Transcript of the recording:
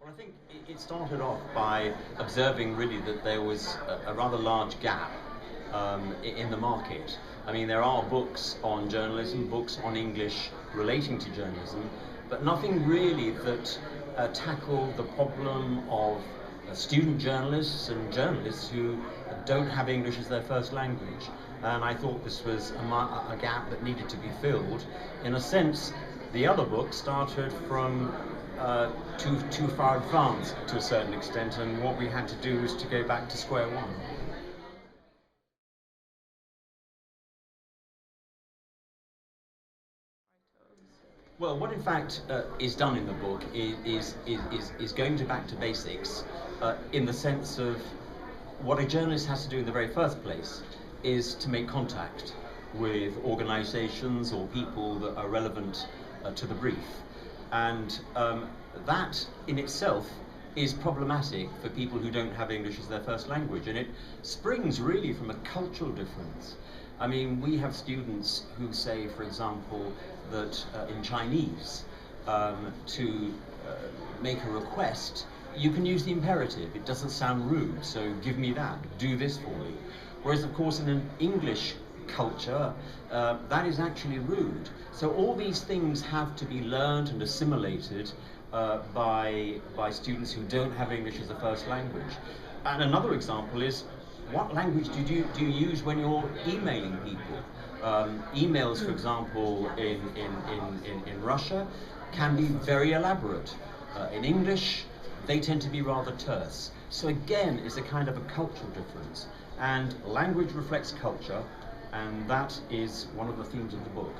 Well, I think it started off by observing really that there was a rather large gap in the market. I mean, there are books on journalism, books on English relating to journalism, but nothing really that tackle the problem of student journalists and journalists who don't have English as their first language. And I thought this was a gap that needed to be filled. In a sense, the other book started from too far advanced to a certain extent, and what we had to do was to go back to square one. Well, what in fact is done in the book is going back to basics in the sense of what a journalist has to do in the very first place is to make contact with organizations or people that are relevant to the brief. And that in itself is problematic for people who don't have English as their first language, and it springs really from a cultural difference. I mean, we have students who say, for example, that in Chinese, to make a request, you can use the imperative. It doesn't sound rude, so give me that, do this for me. Whereas, of course, in an English culture, that is actually rude. So all these things have to be learned and assimilated by students who don't have English as a first language. And another example is, what language do you use when you're emailing people? Emails, for example, in Russia can be very elaborate. In English, they tend to be rather terse. So again, it's a kind of a cultural difference. And language reflects culture, and that is one of the themes of the book.